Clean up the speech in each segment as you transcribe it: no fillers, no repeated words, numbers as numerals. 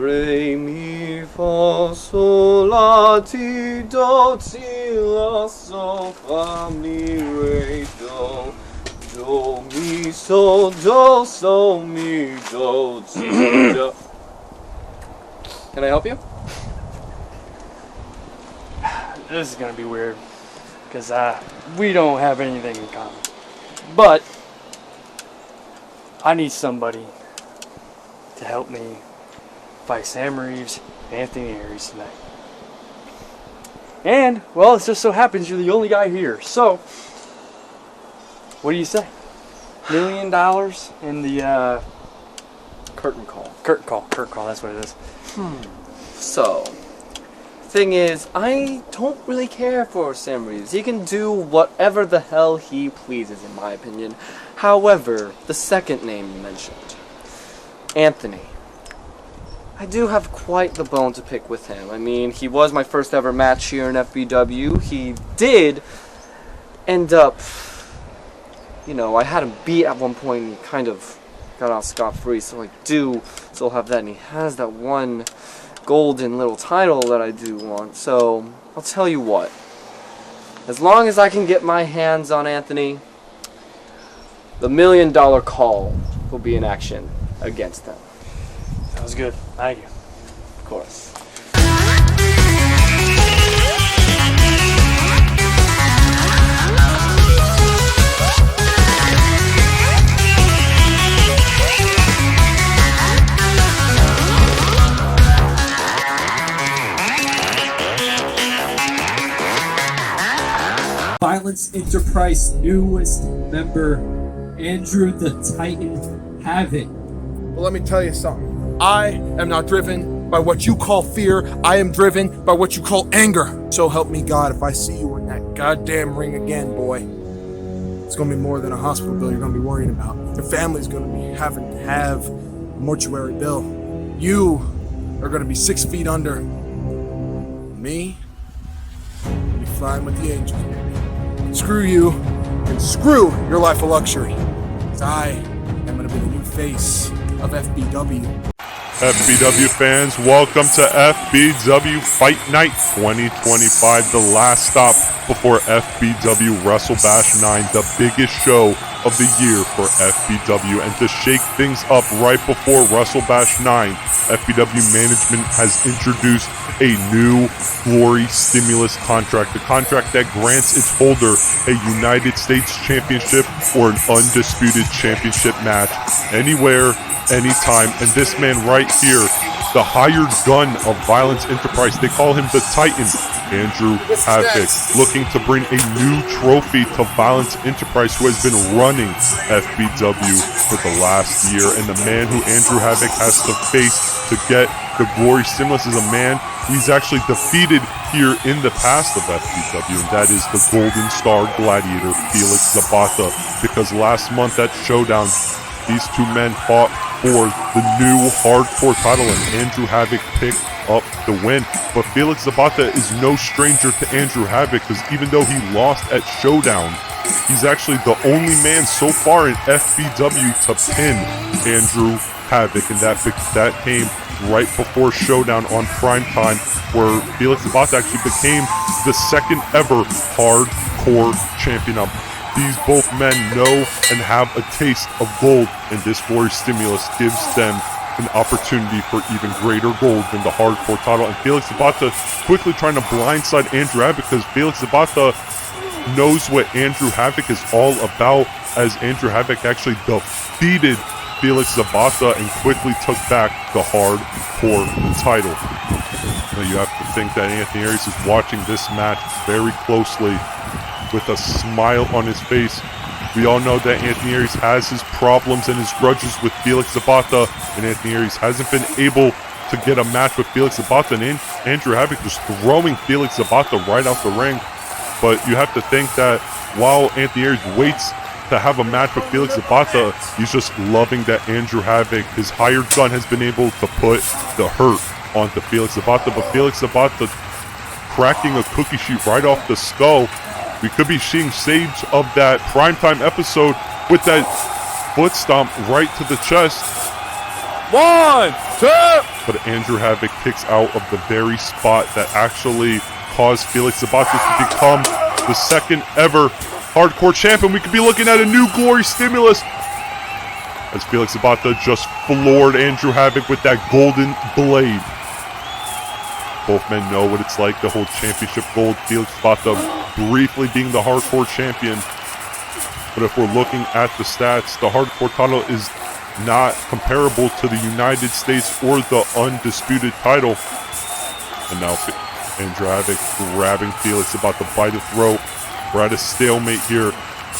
re, mi, fa, sol, la, ti, do, si, la, sol, fa, mi, re, do. Do, mi, sol, mi, do, si, do. Can I help you? This is gonna be weird, because we don't have anything in common. But I need somebody to help me fight Sam Reeves and Anthony Aries tonight. And, well, it just so happens you're the only guy here. So, what do you say? $1 million in the Curtain call. curtain call, that's what it is. So, thing is, I don't really care for Sam Reeves. He can do whatever the hell he pleases, in my opinion. However, the second name you mentioned, Anthony, I do have quite the bone to pick with him. I mean, he was my first ever match here in FBW. He did end up, you know, I had him beat at one point and he kind of got out scot-free, so I do still have that, and he has that one golden little title that I do want. So I'll tell you what, as long as I can get my hands on Anthony, the $1 million call will be in action against them. Sounds good. Thank you. Of course. Violence Enterprise newest member, Andrew the Titan Havoc. Well, let me tell you something. I am not driven by what you call fear. I am driven by what you call anger. So help me God, if I see you in that goddamn ring again, boy, it's gonna be more than a hospital bill you're gonna be worrying about. Your family's gonna be having to have a mortuary bill. You are gonna be 6 feet under. Me, I'll be flying with the angels, baby. Screw you, and screw your life of luxury. 'Cause I am gonna be the new face of FBW. FBW fans, welcome to FBW Fight Night 2025, the last stop before FBW WrestleBash 9, the biggest show of the year for FBW. And to shake things up right before WrestleBash 9, FBW management has introduced a new Glory Stimulus contract, a contract that grants its holder a United States Championship or an undisputed championship match anywhere, anytime. And this man right here, the hired gun of Violence Enterprise, they call him the Titan, Andrew Havoc, looking to bring a new trophy to Violence Enterprise, who has been running FBW for the last year. And the man who Andrew Havoc has to face to get the Glory Stimulus is a man who he's actually defeated here in the past of FBW, and that is the Golden Star Gladiator, Felix Zapata, because last month at Showdown, these two men fought for the new hardcore title, and Andrew Havoc picked up the win. But Felix Zapata is no stranger to Andrew Havoc, because even though he lost at Showdown, he's actually the only man so far in FBW to pin Andrew Havoc, and that came right before Showdown on Primetime, where Felix Zapata actually became the second ever hardcore champion. These both men know and have a taste of gold, and this Glory Stimulus gives them an opportunity for even greater gold than the hardcore title. And Felix Zapata quickly trying to blindside Andrew Havoc, because Felix Zapata knows what Andrew Havoc is all about, as Andrew Havoc actually defeated Felix Zapata and quickly took back the hardcore title. Now you have to think that Anthony Aries is watching this match very closely with a smile on his face. We all know that Anthony Aries has his problems and his grudges with Felix Zapata, and Anthony Aries hasn't been able to get a match with Felix Zapata, and Andrew Havoc just throwing Felix Zapata right out the ring. But you have to think that while Anthony Aries waits to have a match with Felix Zapata, he's just loving that Andrew Havoc, his hired gun, has been able to put the hurt onto Felix Zapata. But Felix Zapata cracking a cookie sheet right off the skull. We could be seeing saves of that Primetime episode with that foot stomp right to the chest. 1, 2, but Andrew Havoc kicks out of the very spot that actually caused Felix Zapata to become the second ever hardcore champion. We could be looking at a new glory stimulus as Felix Zapata just floored Andrew Havoc with that golden blade. Both men know what it's like to hold championship gold. Felix Zapata briefly being the hardcore champion. But if we're looking at the stats, the hardcore title is not comparable to the United States or the undisputed title. And now Andrew Havoc grabbing Felix Zapata by the throat. We're at a stalemate here,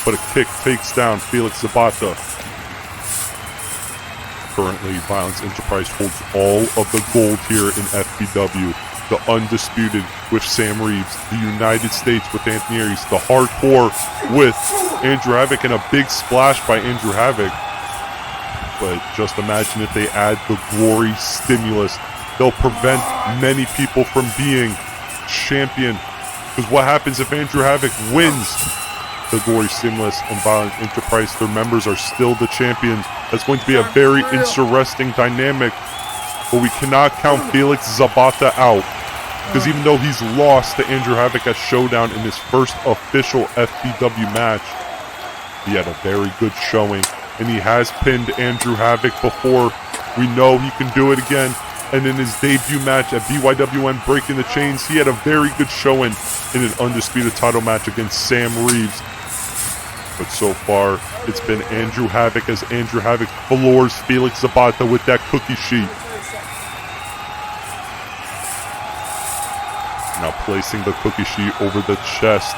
but a kick takes down Felix Zapata. Currently, Violence Enterprise holds all of the gold here in FBW. The undisputed with Sam Reeves, the United States with Anthony Aries, the hardcore with Andrew Havoc, and a big splash by Andrew Havoc. But just imagine if they add the glory stimulus, they'll prevent many people from being champion. Because what happens if Andrew Havoc wins the glory stimulus and Violent Enterprise, their members are still the champions? That's going to be a very interesting dynamic. But we cannot count Felix Zapata out. Because even though he's lost to Andrew Havoc at Showdown in his first official FBW match, he had a very good showing. And he has pinned Andrew Havoc before. We know he can do it again. And in his debut match at BYWN Breaking the Chains, he had a very good showing in an undisputed title match against Sam Reeves. But so far, it's been Andrew Havoc as Andrew Havoc floors Felix Zapata with that cookie sheet. Now placing the cookie sheet over the chest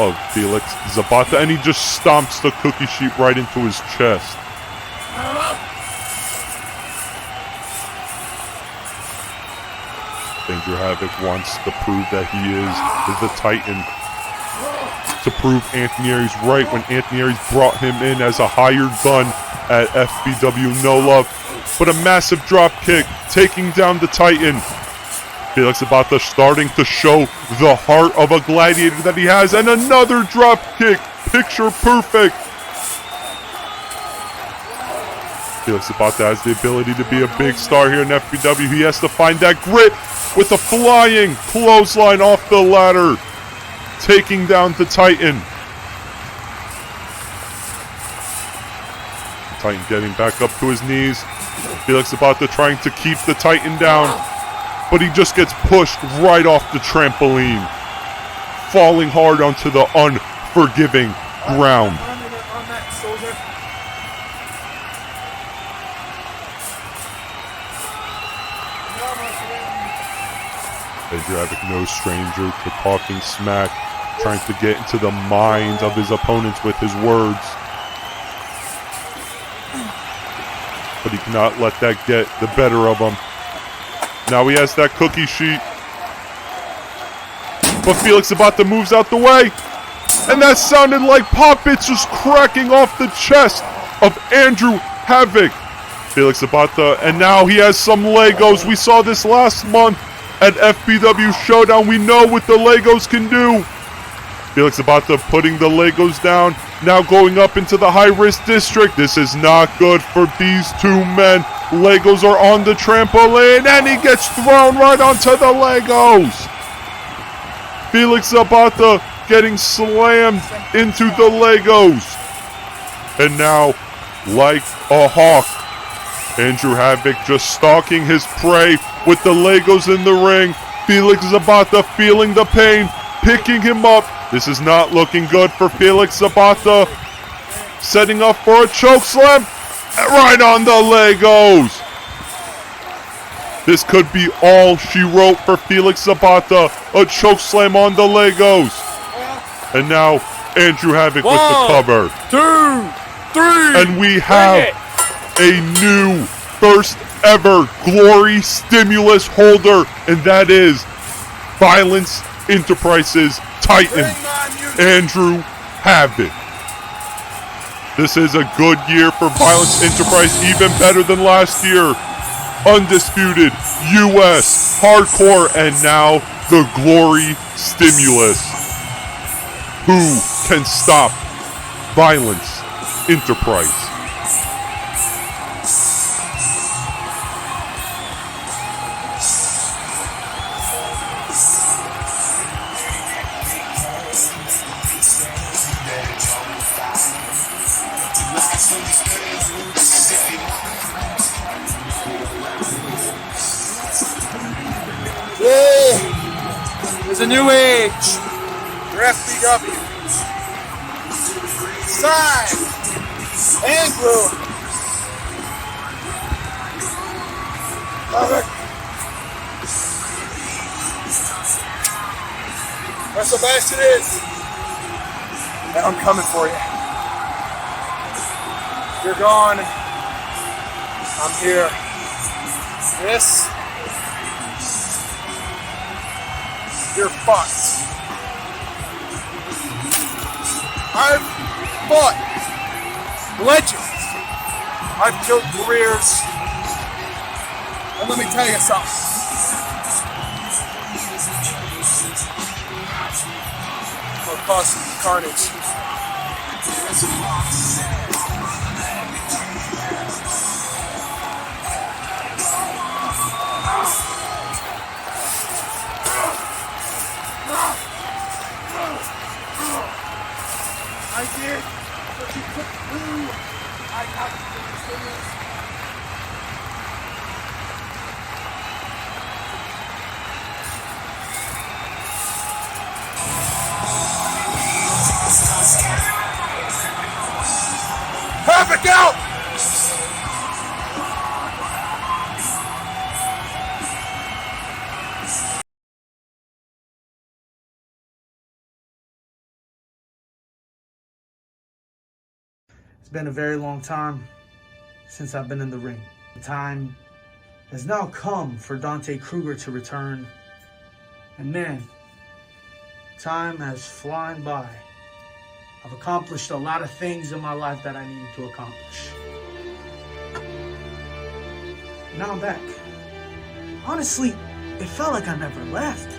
of Felix Zapata, and he just stomps the cookie sheet right into his chest. Andrew Havoc wants to prove that he is the Titan. To prove Anthony Aries right when Anthony Aries brought him in as a hired gun at FBW No Love. But a massive drop kick taking down the Titan. Felix Zapata starting to show the heart of a gladiator that he has. And another drop kick. Picture perfect. Felix Zapata has the ability to be a big star here in FBW. He has to find that grit with a flying clothesline off the ladder. Taking down the Titan. The Titan getting back up to his knees. Felix Zapata trying to keep the Titan down. But he just gets pushed right off the trampoline. Falling hard onto the unforgiving ground. Andrew Havoc, no stranger to talking smack, trying to get into the minds of his opponents with his words. But he cannot let that get the better of him. Now he has that cookie sheet. But Felix Zapata moves out the way. And that sounded like poppets just cracking off the chest of Andrew Havoc. Felix Zapata, and now he has some Legos. We saw this last month at FBW Showdown. We know what the Legos can do. Felix Zapata putting the Legos down. Now going up into the high-risk district. This is not good for these two men. Legos are on the trampoline, and he gets thrown right onto the Legos. Felix Zapata getting slammed into the Legos. And now, like a hawk, Andrew Havoc just stalking his prey with the Legos in the ring. Felix Zapata feeling the pain, picking him up. This is not looking good for Felix Zapata. Setting up for a chokeslam. Right on the Legos. This could be all she wrote for Felix Zapata. A chokeslam on the Legos. And now Andrew Havoc with the cover. 2, 3. And we have a new first ever glory stimulus holder, and that is Violence Enterprises Titan Andrew Havoc. This is a good year for Violence Enterprise, even better than last year. Undisputed US hardcore, and now the glory stimulus. Who can stop Violence Enterprise? There's a new age for FBW. Sign and glue. Perfect. Wrestle Bash it is. And I'm coming for you. You're gone. I'm here. This. You're fucked. I've fought legends. I've killed careers. And let me tell you something. Will cause some carnage. I did what you couldn't do. I got to finish. Perfect out! It's been a very long time since I've been in the ring. The time has now come for Dante Kruger to return. And man, time has flown by. I've accomplished a lot of things in my life that I needed to accomplish. Now I'm back. Honestly, it felt like I never left.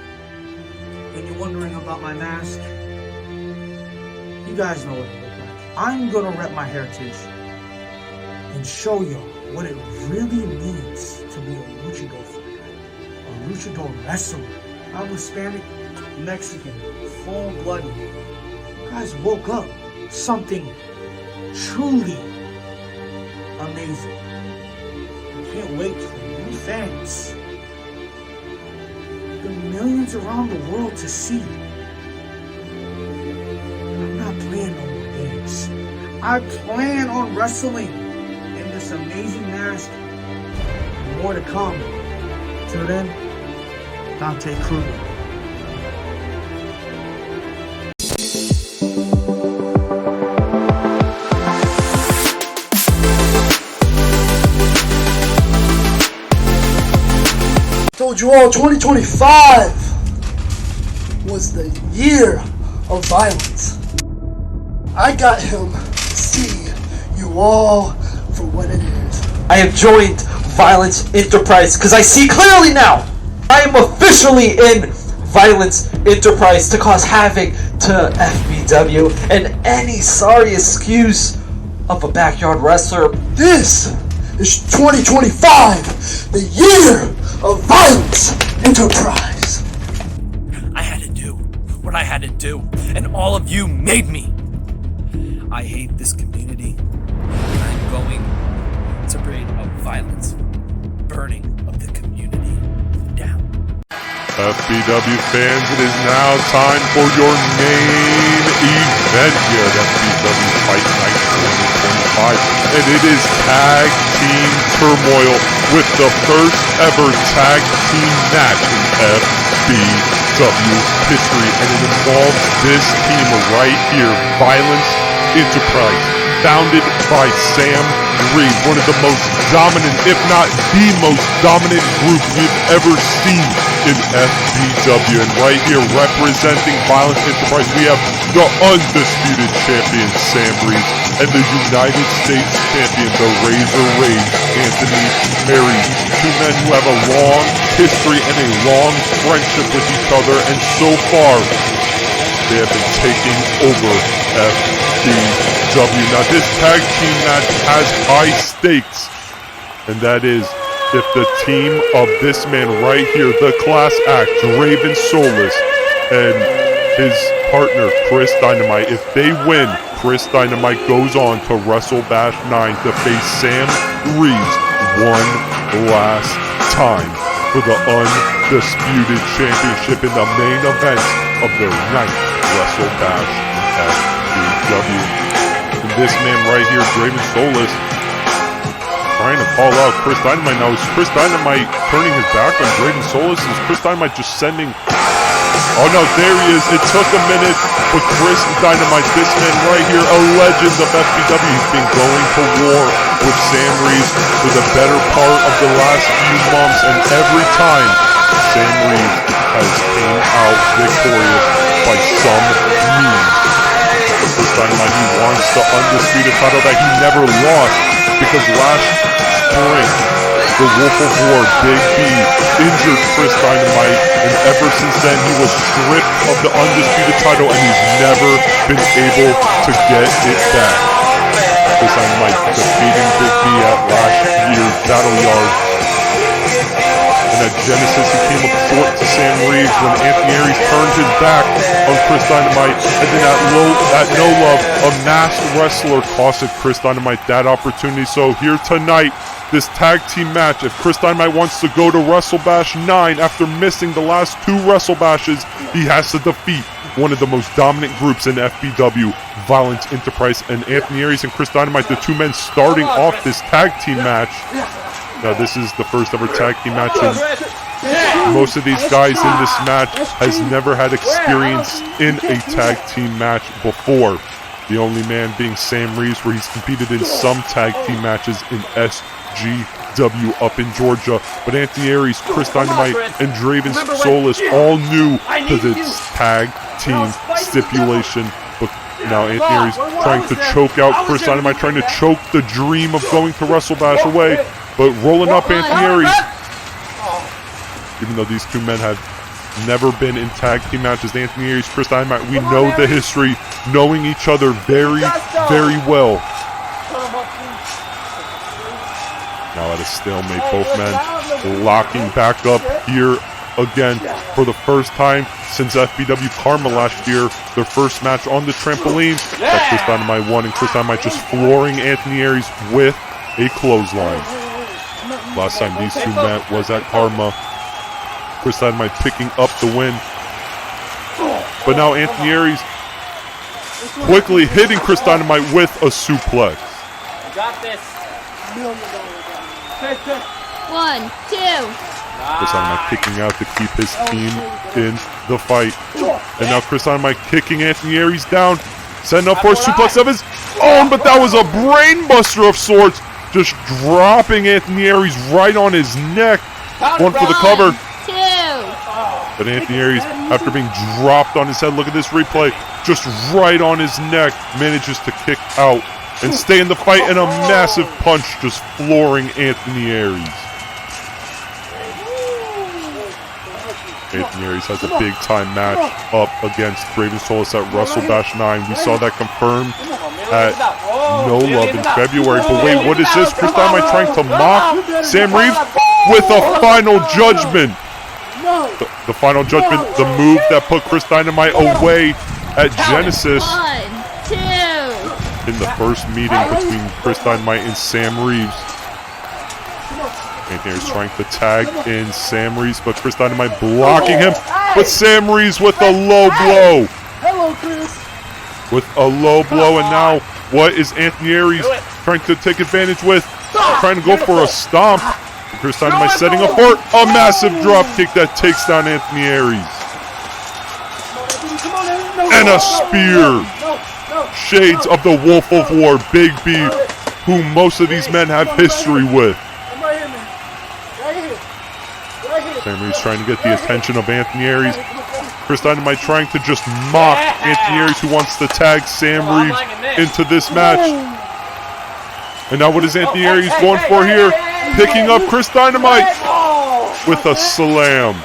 And you're wondering about my mask? You guys know what it looks like. I'm gonna rep my heritage and show y'all what it really means to be a luchador fighter, a luchador wrestler. I'm Hispanic, Mexican, full-blooded. You guys woke up something truly amazing. I can't wait for new fans, the millions around the world to see. I'm not playing no more games. I plan on wrestling in this amazing mask. More to come. Till then, Dante Kruger. Told you all 2025 was the year of violence. I got him to see you all for what it is. I have joined Violence Enterprise because I see clearly now. I am officially in Violence Enterprise to cause havoc to FBW and any sorry excuse of a backyard wrestler. This is 2025, the year of Violence Enterprise. I had to do what I had to do, and all of you made me. I hate this community, and I'm going to bring a violence, burning of the community down. FBW fans, it is now time for your main event here at FBW Fight Night 2025. And it is Tag Team Turmoil with the first ever Tag Team match in FBW history. And it involves this team right here, Violence Enterprise, founded by Sam Reed, one of the most dominant, if not the most dominant group we've ever seen in FBW. And right here, representing Violence Enterprise, we have the undisputed champion, Sam Reed, and the United States champion, the Razor Rage, Anthony Perry. Two men who have a long history and a long friendship with each other, and so far, they have been taking over FBW. Now, this tag team match has high stakes, and that is if the team of this man right here, the class act, Raven Solis, and his partner, Chris Dynamite, if they win, Chris Dynamite goes on to Wrestle Bash 9 to face Sam Reeves one last time. for the undisputed championship in the main event of their 9th Wrestle Bash FBW. And this man right here, Draven Solis, trying to call out Chris Dynamite. Now, is Chris Dynamite turning his back on Draven Solis? Is Chris Dynamite just sending... Oh no, there he is. It took a minute, but Chris Dynamite, this man right here, a legend of FBW, he's been going to war with Sam Reeves for the better part of the last few months, and every time Sam Reeves has came out victorious by some means. Chris Dynamite, he wants the undisputed title that he never lost, because last spring, the Wolf of War, Big B, injured Chris Dynamite, and ever since then he was stripped of the undisputed title, and he's never been able to get it back. Chris Dynamite defeating Big B at last year's Battle Yard. And at Genesis, he came up short to Sam Reeves when Anthony Aries turned his back on Chris Dynamite. And then at No Love, a masked wrestler costed Chris Dynamite that opportunity. So here tonight, this tag team match, if Chris Dynamite wants to go to Wrestle Bash 9 after missing the last 2 Wrestle Bashes, he has to defeat one of the most dominant groups in FBW, Violence Enterprise, and Anthony Aries and Chris Dynamite, the 2 men starting off this tag team match. Now, this is the first ever tag team match, and most of these guys in this match has never had experience in a tag team match before. The only man being Sam Reeves, where he's competed in some tag team matches in SGW up in Georgia. But Anthony Aries, Chris Dynamite, and Draven Solis all new to this tag team stipulation. But now Anthony Aries trying to choke out Chris Dynamite, trying to choke the dream of going to Wrestle Bash away. But rolling up Anthony Aries, even though these 2 men have never been in tag team matches, Anthony Aries, Chris Dynamite, we know the history, knowing each other very, very well. Now at a stalemate, both men locking back up here again for the first time since FBW Karma last year, their first match on the trampoline. That Chris Dynamite won, and Chris Dynamite just flooring Anthony Aries with a clothesline. Last time these 2 met was at Karma. Chris Dynamite picking up the win. But now Anthony Aries quickly hitting Chris Dynamite with a suplex. Got this. 1, 2. Chris Dynamite kicking out to keep his team in the fight. And now Chris Dynamite kicking Anthony Aries down. Setting up for a suplex of his own, but that was a brain buster of sorts. Just dropping Anthony Aries right on his neck. One for the cover. 2. But Anthony Aries, after being dropped on his head, look at this replay, just right on his neck, manages to kick out and stay in the fight, and a massive punch just flooring Anthony Aries. Anthony Aries has a big-time match up against Draven Solis at Wrestle Bash 9. We saw that confirmed at No Love in February. But wait, what is this? Chris Dynamite trying to mock Sam Reeves with a final judgment. The final judgment, the move that put Chris Dynamite away at Genesis. 1, 2. In the first meeting between Chris Dynamite and Sam Reeves. Anthony Aries trying to tag in Sam Reeves, but Chris Dynamite blocking him. But Sam Reeves with a low blow. Hello, Chris. With a low blow, and now what is Anthony Aries trying to take advantage with? Trying to go for a stomp. Chris Dynamite setting up for a massive drop kick that takes down Anthony Aries. And a spear. Shades of the Wolf of War, Big B, who most of these men have history with. Sam Reeves trying to get the attention of Anthony Aries. Chris Dynamite trying to just mock Anthony Aries, who wants to tag Sam Reeves into this match. And now what is Anthony Aries going for here? Picking up Chris Dynamite with a slam.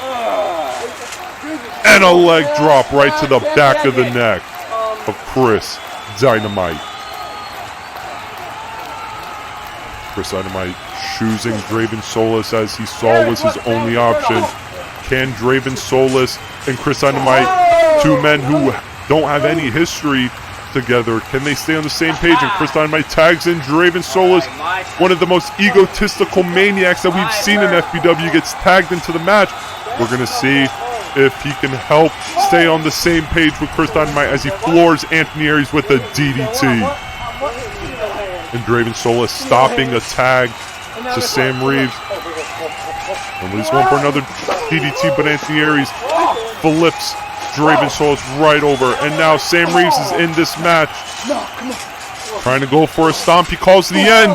And a leg drop right to the back of the neck of Chris Dynamite. Chris Dynamite choosing Draven Solis, as he saw was his only option. Can Draven Solis and Chris Dynamite, 2 men who don't have any history together? Can they stay on the same page? And Chris Dynamite tags in Draven Solis, one of the most egotistical maniacs that we've seen in FBW, gets tagged into the match. We're going to see if he can help stay on the same page with Chris Dynamite as he floors Anthony Aries with a DDT. And Draven Solis stopping a tag to Sam Reeves. And he's going for another DDT, but Anthony Aries flips Draven Solis right over. And now Sam Reeves is in this match, trying to go for a stomp. He calls the end,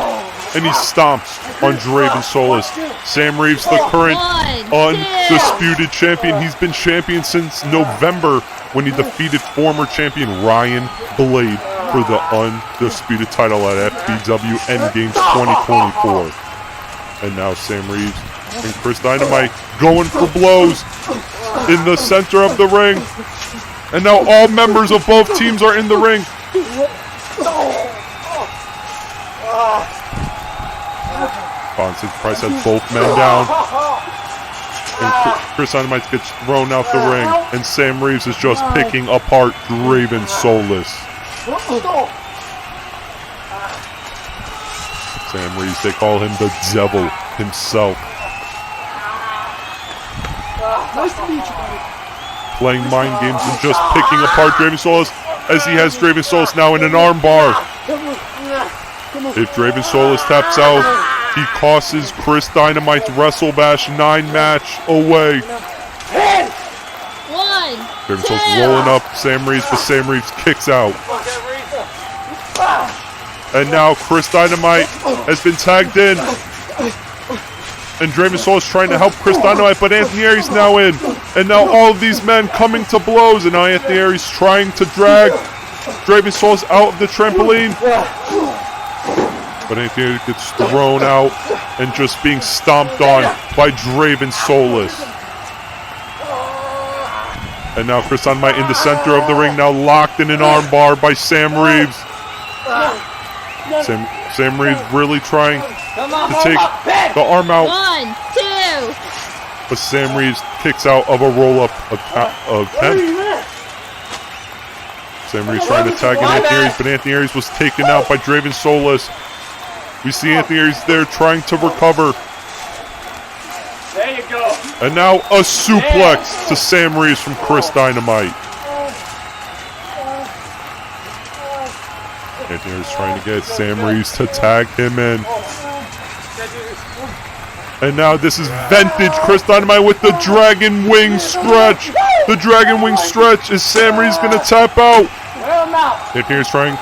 and he stomps on Draven Solis. Sam Reeves, the current undisputed champion. He's been champion since November when he defeated former champion Ryan Blade for the undisputed title at FBW Endgames 2024. And now Sam Reeves and Chris Dynamite going for blows in the center of the ring. And now all members of both teams are in the ring. Bonson Price has both men down. And Chris Dynamite gets thrown out the ring. And Sam Reeves is just picking apart Draven Solis. Sam Reeves, they call him the devil himself. Nice to meet you, buddy. Playing mind games and just picking apart Draven Solis, as he has Draven Solis now in an arm bar. If Draven Solis taps out, he costs Chris Dynamite's WrestleBash 9 match away. Draven Solis rolling up Sam Reeves, but Sam Reeves kicks out. And now Chris Dynamite has been tagged in. And Draven Solis trying to help Chris Dynamite, but Anthony Aries now in. And now all of these men coming to blows. And now Anthony Aries trying to drag Draven Solis out of the trampoline. But Anthony Aries gets thrown out and just being stomped on by Draven Solis. And now Chris Dynamite in the center of the ring, now locked in an armbar by Sam Reeves. Sam Reeves really trying to take the arm out. 1, 2. But Sam Reeves kicks out of a roll-up of 10. Sam Reeves trying to tag in Anthony Aries, but Anthony Aries was taken out by Draven Solis. We see Anthony Aries there trying to recover. There you go. And now a suplex to Sam Reeves from Chris Dynamite. Anthony Aries trying to get Sam Reeves to tag him in. And now this is vintage Chris Dynamite with the Dragon Wing stretch. The Dragon Wing stretch. Is Sam Reeves going to tap out? Anthony Aries trying.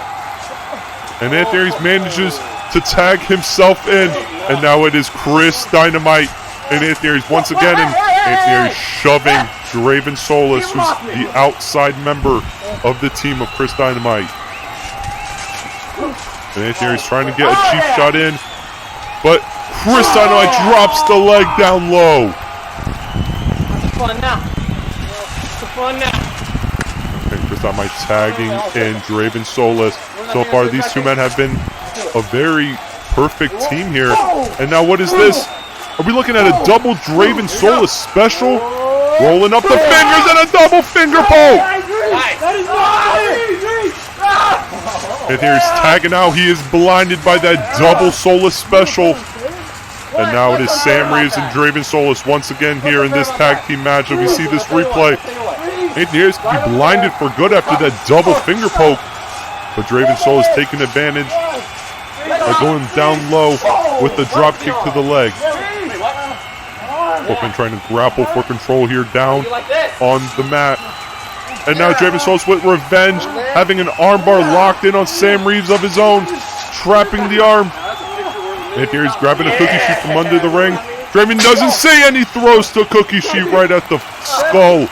And Anthony Aries manages to tag himself in. And now it is Chris Dynamite and Anthony Aries once again. And Anthony Aries shoving Draven Solis, who's the outside member of the team of Chris Dynamite. And Anthony Aries trying to get a cheap shot in. But Chris Dynamite drops the leg down low. It's fun now. It's fun now. And Chris Dynamite tagging in Draven Solis. So far, these two men have been a very perfect team here. And now what is this? Are we looking at a double Draven Solis special? Rolling up the fingers and a double finger poke. Anthony Aries tagging out. He is blinded by that double Solis special. And now it is Sam Reeves and Draven Solis once again here in this tag team match. And we see this replay. Anthony Aries could be blinded for good after that double finger poke. But Draven Solis taking advantage by going down low with the drop kick to the leg. Bookman trying to grapple for control here down on the mat. And now Draven Solis with revenge, having an armbar locked in on Sam Reeves of his own, trapping the arm. And here he's grabbing a cookie sheet from under the ring. Draven doesn't see any throws to cookie sheet right at the skull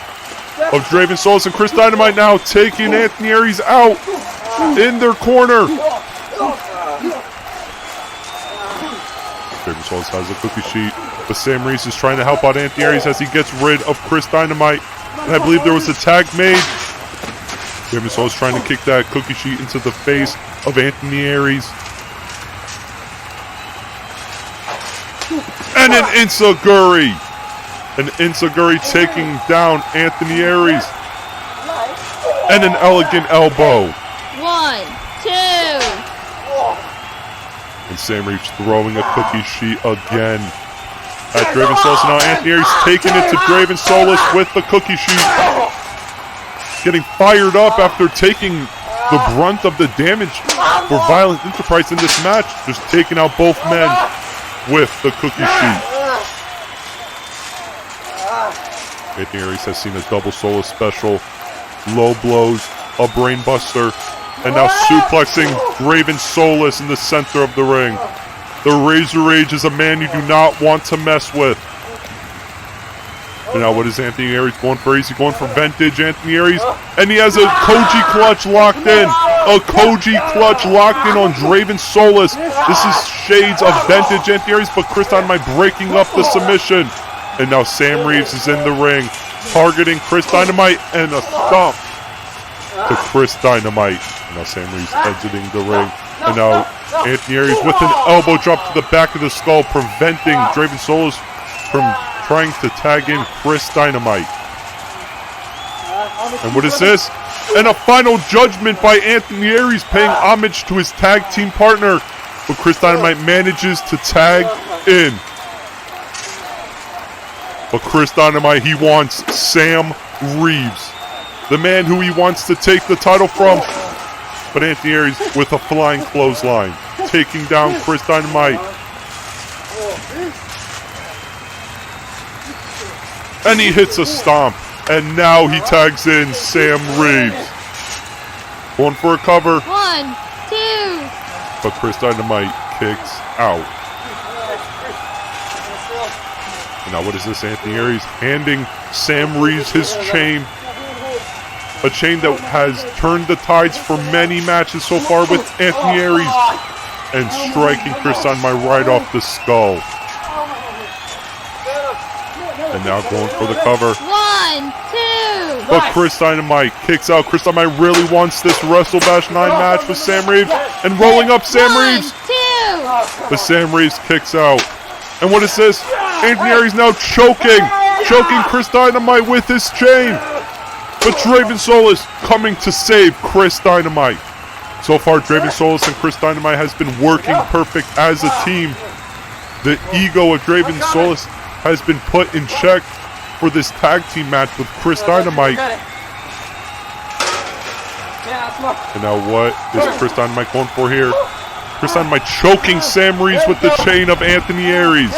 of Draven Solis. And Chris Dynamite now taking Anthony Aries out in their corner. Draven Solis has a cookie sheet, but Sam Reeves is trying to help out Anthony Aries as he gets rid of Chris Dynamite. And I believe there was a tag made. Draven Solis trying to kick that cookie sheet into the face of Anthony Aries. And an Enziguri. An Enziguri taking down Anthony Aries. And an elegant elbow. 1, 1, 2. And Sam Reeves throwing a cookie sheet again at Draven Solus. Now Anthony Aries taking it to Draven Solus with the cookie sheet. Getting fired up after taking the brunt of the damage for Violent Enterprise in this match. Just taking out both men with the cookie sheet. Anthony Aries has seen a double Solus special. Low blows, a brain buster, and now suplexing Draven Solus in the center of the ring. The Razor Rage is a man you do not want to mess with. And now what is Anthony Aries going for? Is he going for vintage Anthony Aries? And he has a Koji clutch locked in. A Koji clutch locked in on Draven Solus. This is shades of vintage Anthony Aries, but Chris Dynamite breaking up the submission. And now Sam Reeves is in the ring, targeting Chris Dynamite, and a stomp to Chris Dynamite. And now Sam Reeves exiting the ring. And now Anthony Aries with an elbow drop to the back of the skull, preventing Draven Solus from trying to tag in Chris Dynamite. And what is this? And a final judgment by Anthony Aries, paying homage to his tag team partner. But Chris Dynamite manages to tag in. But Chris Dynamite, he wants Sam Reeves, the man who he wants to take the title from. But Anthony Aries with a flying clothesline, taking down Chris Dynamite. And he hits a stomp. And now he tags in Sam Reeves. Going for a cover. 1, 2. But Chris Dynamite kicks out. And now what is this? Anthony Aries handing Sam Reeves his chain. A chain that has turned the tides for many matches so far with Anthony Aries. And striking Chris Dynamite right off the skull. And now going for the cover. 1, 2. But Chris Dynamite kicks out. Chris Dynamite really wants this WrestleBash 9 match with Sam Reeves. And rolling up Sam Reeves. 2. But Sam Reeves kicks out. And what is this? Anthony Aries now choking Chris Dynamite with his chain. But Draven Solus coming to save Chris Dynamite. So far, Draven Solus and Chris Dynamite has been working perfect as a team. The ego of Draven Solus has been put in check for this tag team match with Chris Dynamite. And now what is Chris Dynamite going for here? Chris Dynamite choking Sam Reeves with the chain of Anthony Aries.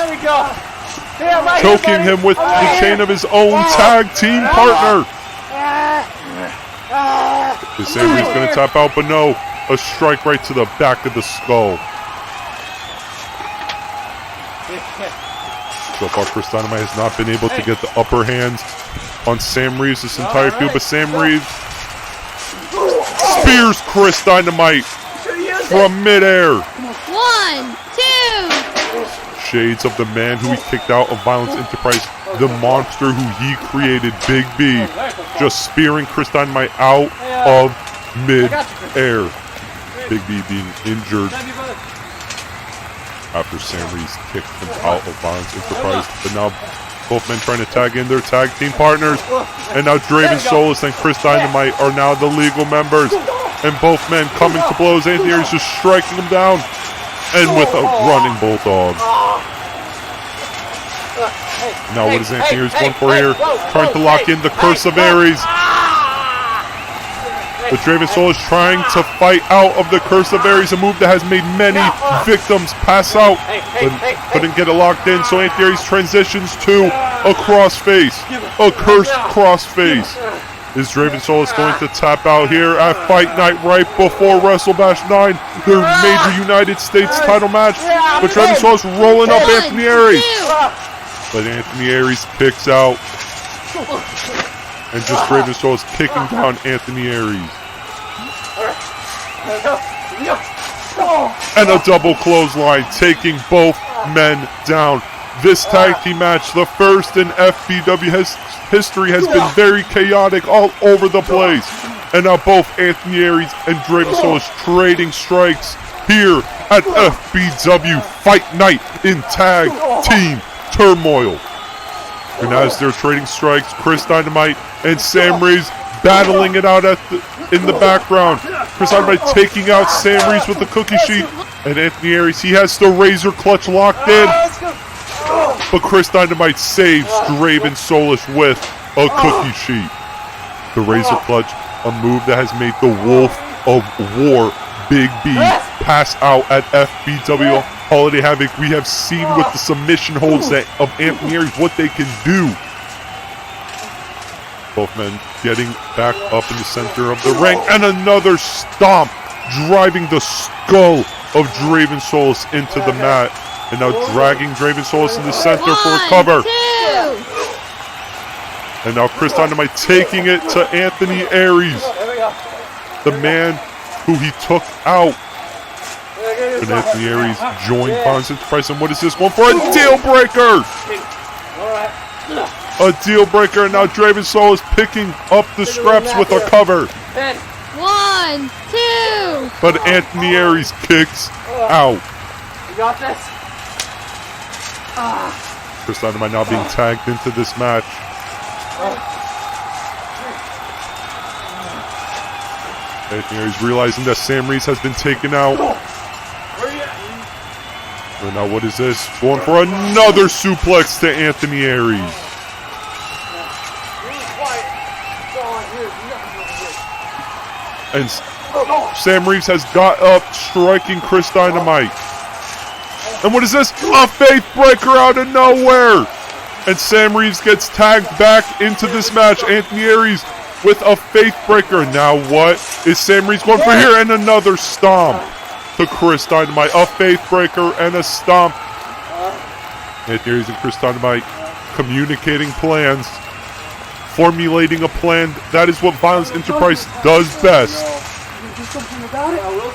Choking him with the chain of his own tag team partner. Is Sam Reeves going to tap out? But no, a strike right to the back of the skull. So far, Chris Dynamite has not been able to get the upper hand on Sam Reeves this entire feud, but Sam Reeves spears Chris Dynamite from midair. 1, 2. Shades of the man who he kicked out of Violence Enterprise, the monster who he created, Big B, just spearing Chris Dynamite out of mid-air. Big B being injured after Sam Reeves kicked him out of Violence Enterprise. But now both men trying to tag in their tag team partners. And now Draven Solus and Chris Dynamite are now the legal members. And both men coming to blows. Anthony Aries just striking him down. And with a running bulldog. Now what is Anthony Aries going for here? Trying to lock in the Curse of Aries. But Draven Solus trying to fight out of the Curse of Aries, a move that has made many victims pass out, but couldn't get it locked in. So Anthony Aries transitions to a crossface, a cursed crossface. Is Draven Solus going to tap out here at Fight Night right before WrestleBash 9, their major United States title match? But Draven Solus rolling up Anthony Aries. But Anthony Aries kicks out. And just Draven Solus kicking down Anthony Aries. And a double clothesline, taking both men down. This tag team match, the first in FBW history, has been very chaotic all over the place. And now both Anthony Aries and Draven Solus trading strikes here at FBW Fight Night in Tag Team Turmoil. And as they're trading strikes, Chris Dynamite and Sam Reeves battling it out in the background. Chris Dynamite taking out Sam Reeves with the cookie sheet. And Anthony Aries, he has the razor clutch locked in. But Chris Dynamite saves Draven Solis with a cookie sheet. The razor clutch, a move that has made the Wolf of War, Big B, pass out at FBW Holiday Havoc. We have seen with the submission holds of Anthony Aries what they can do. Both men getting back up in the center of the ring. And another stomp, driving the skull of Draven Solis into the mat. And now dragging Draven Solis in the center for a cover. 2. And now Chris Dynamite taking it to Anthony Aries, the man who he took out. And Anthony Aries joined Bonds Enterprise. And what is this? Going for a deal breaker! A deal breaker, and now Draven Solis picking up the scraps with a cover. 1, 2. But Anthony Aries kicks out. You got this? Chris Dynamite now being tagged into this match. Anthony Aries realizing that Sam Reeves has been taken out. And now what is this? Going for another suplex to Anthony Aries. And Sam Reeves has got up, striking Chris Dynamite. And what is this? A faith breaker out of nowhere. And Sam Reeves gets tagged back into this match. Anthony Aries with a faith breaker. Now what is Sam Reeves going for here? And another stomp to Chris Dynamite. A faith breaker and a stomp. Anthony Aries and Chris Dynamite communicating plans. Formulating a plan. That is what Violence Enterprise does best.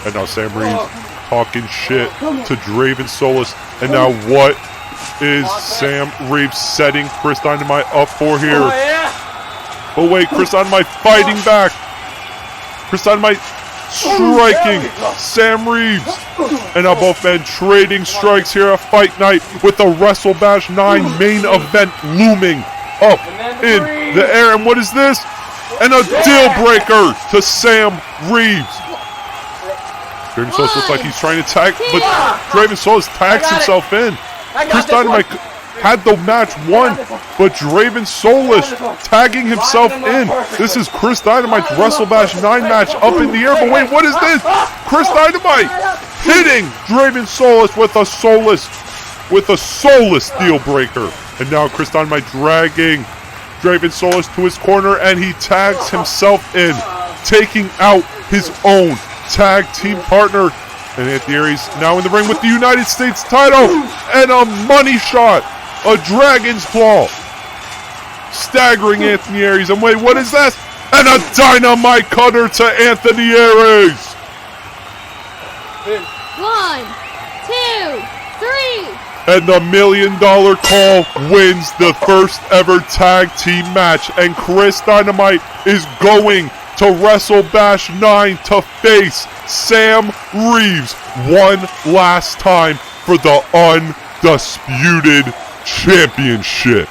And now Sam Reeves talking shit to Draven Solis. And now what is Sam Reeves setting Chris Dynamite up for here? But wait, Chris Dynamite fighting back. Chris Dynamite striking Sam Reeves. And now both men trading strikes here at Fight Night with the WrestleBash 9 main event looming up in the air. And what is this? And a deal breaker to Sam Reeves. Draven Solis looks like he's trying to tag, but Draven Solis tags himself in. Chris Dynamite had the match won, but Draven Solis tagging himself in. This is Chris Dynamite's WrestleBash 9 match up in the air. But wait, what is this? Chris Dynamite hitting Draven Solis with a soulless deal breaker. And now Chris Dynamite dragging Draven Solis to his corner, and he tags himself in, taking out his own tag team partner. And Anthony Aries now in the ring with the United States title, and a money shot, a Dragon's Claw, staggering Anthony Aries. And wait, what is this? And a dynamite cutter to Anthony Aries. 1, 2, 3. And the $1 Million Call wins the first ever tag team match. And Chris Dynamite is going to WrestleBash 9 to face Sam Reeves one last time for the Undisputed Championship.